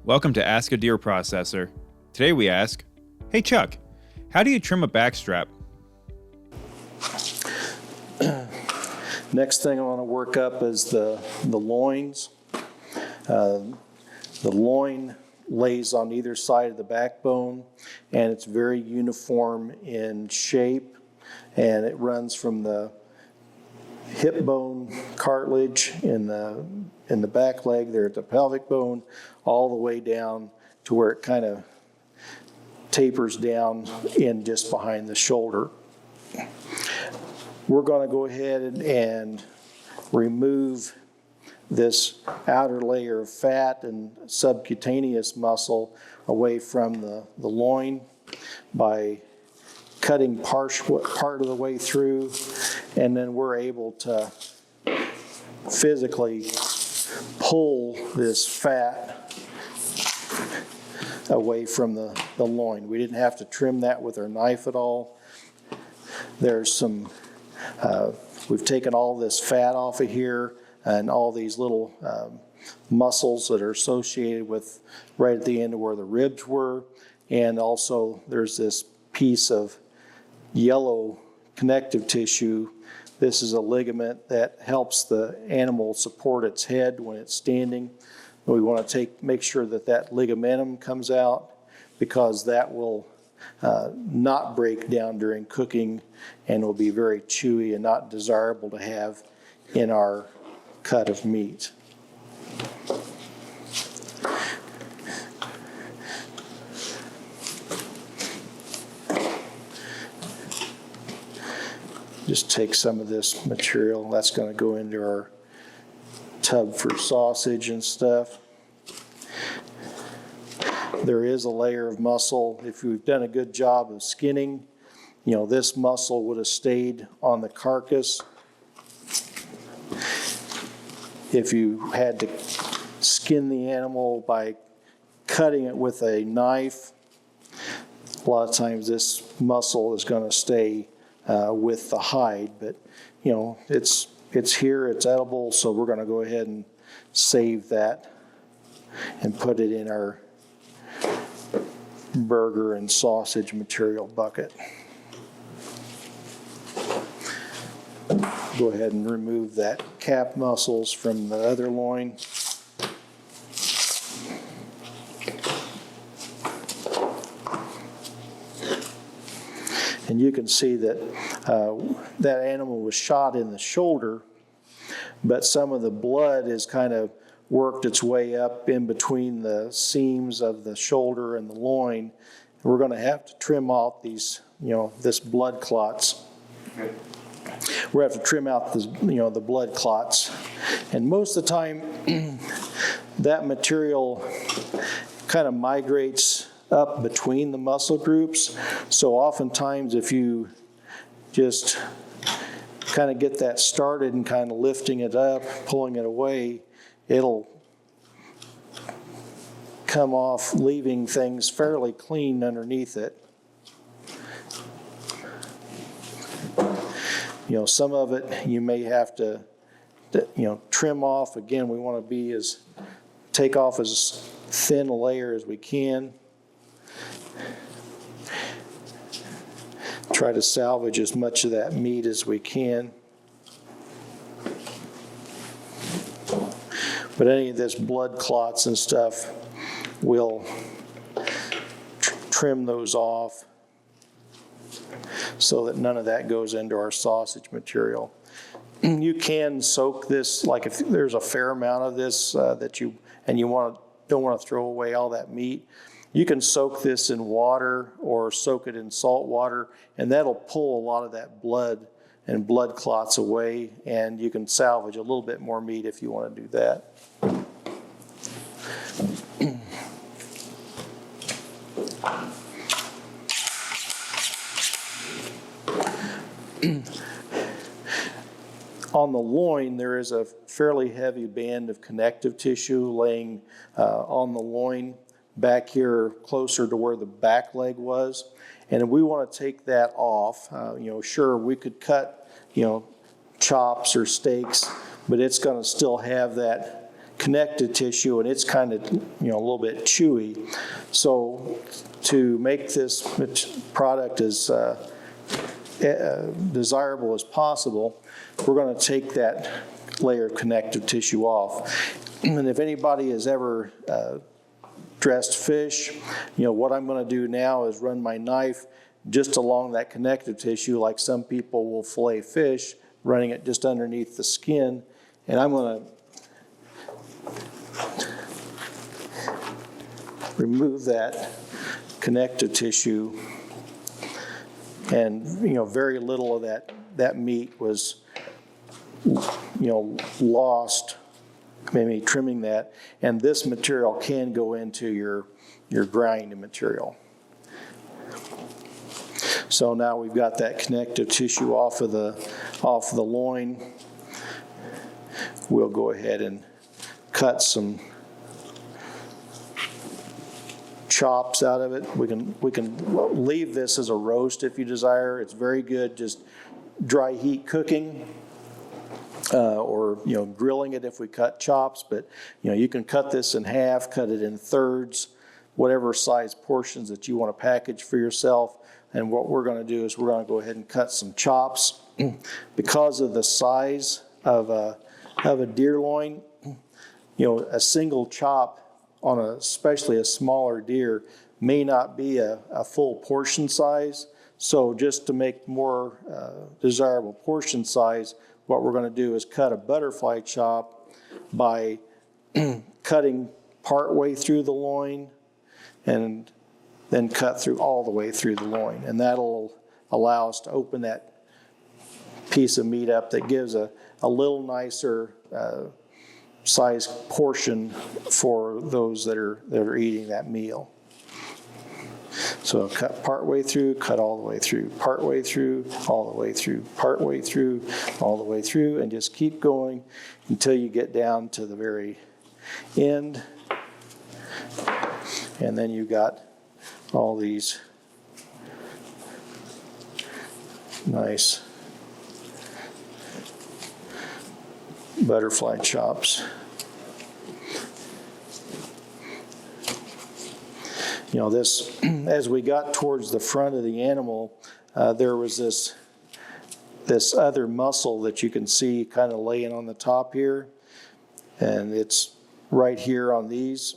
Welcome to Ask a Deer Processor. Today we ask, hey Chuck, how do you trim a backstrap? Next thing I want to work up is the loins. The loin lays on either side of the backbone, and it's very uniform in shape, and it runs from the hip bone cartilage in the back leg there at the pelvic bone all the way down to where it kind of tapers down in just behind the shoulder. We're going to go ahead and remove this outer layer of fat and subcutaneous muscle away from the loin by cutting part of the way through, and then we're able to physically pull this fat away from the loin. We didn't have to trim that with our knife at all. There's some, we've taken all this fat off of here and all these little muscles that are associated with right at the end of where the ribs were. And also there's this piece of yellow connective tissue. This is a ligament that helps the animal support its head when it's standing. We want to make sure that ligamentum comes out, because that will not break down during cooking and will be very chewy and not desirable to have in our cut of meat. Just take some of this material. That's going to go into our tub for sausage and stuff. There is a layer of muscle. If we've done a good job of skinning, this muscle would have stayed on the carcass. If you had to skin the animal by cutting it with a knife, a lot of times this muscle is going to stay with the hide, but it's here, it's edible, so we're going to go ahead and save that and put it in our burger and sausage material bucket. Go ahead and remove that calf muscles from the other loin. And you can see that that animal was shot in the shoulder, but some of the blood has kind of worked its way up in between the seams of the shoulder and the loin. We're going to have to trim out these, this blood clots. We're going to have to trim out this, the blood clots. And most of the time, that material kind of migrates up between the muscle groups. So oftentimes if you just kind of get that started and kind of lifting it up, pulling it away, it'll come off, leaving things fairly clean underneath it. Some of it you may have to trim off. Again, we want to take off as thin a layer as we can. Try to salvage as much of that meat as we can. But any of this blood clots and stuff, we'll trim those off so that none of that goes into our sausage material. You can soak this, like if there's a fair amount of this that you don't want to throw away all that meat, you can soak this in water or soak it in salt water, and that'll pull a lot of that blood and blood clots away, and you can salvage a little bit more meat if you want to do that. On the loin, there is a fairly heavy band of connective tissue laying on the loin back here closer to where the back leg was. And we want to take that off. Sure, we could cut, chops or steaks, but it's going to still have that connective tissue, and it's kind of, a little bit chewy. So to make this product as desirable as possible, we're going to take that layer of connective tissue off. And if anybody has ever dressed fish, what I'm going to do now is run my knife just along that connective tissue, like some people will fillet fish, running it just underneath the skin. And I'm going to remove that connective tissue, and very little of that meat was lost, maybe trimming that. And this material can go into your grinding material. So now we've got that connective tissue off of the loin. We'll go ahead and cut some chops out of it. We can leave this as a roast if you desire. It's very good just dry heat cooking, or grilling it if we cut chops. But you can cut this in half, cut it in thirds, whatever size portions that you want to package for yourself. And what we're going to do is we're going to go ahead and cut some chops. Because of the size of a deer loin, a single chop on especially a smaller deer may not be a full portion size. So just to make more desirable portion size, what we're going to do is cut a butterfly chop by cutting part way through the loin and then cut through all the way through the loin. And that'll allow us to open that piece of meat up that gives a little nicer size portion for those that are eating that meal. So cut part way through, cut all the way through, part way through, all the way through, part way through, all the way through, and just keep going until you get down to the very end. And then you've got all these nice butterfly chops. This, as we got towards the front of the animal, there was this other muscle that you can see kind of laying on the top here, and it's right here on these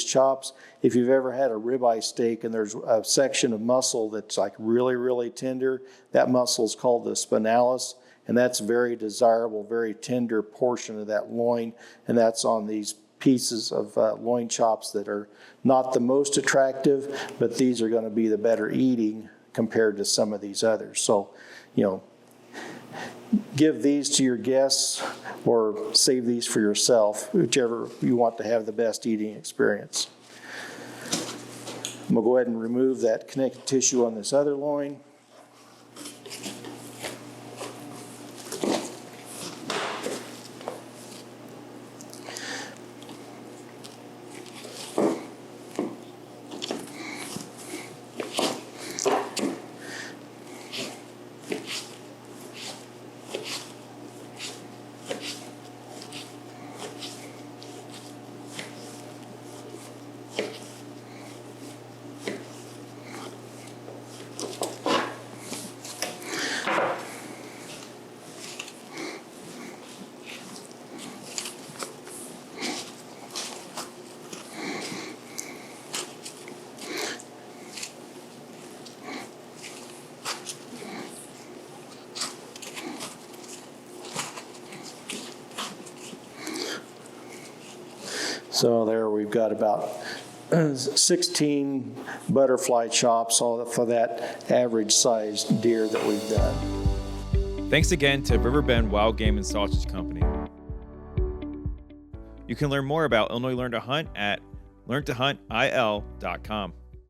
chops. If you've ever had a ribeye steak and there's a section of muscle that's like really, really tender, that muscle is called the spinalis, and that's very desirable, very tender portion of that loin, and that's on these pieces of loin chops that are not the most attractive, but these are going to be the better eating compared to some of these others. So, give these to your guests or save these for yourself, whichever you want to have the best eating experience. I'm going to go ahead and remove that connective tissue on this other loin. So there we've got about 16 butterfly chops for that average sized deer that we've done. Thanks again to Riverbend Wild Game and Sausage Company. You can learn more about Illinois Learn to Hunt at learntohuntil.com.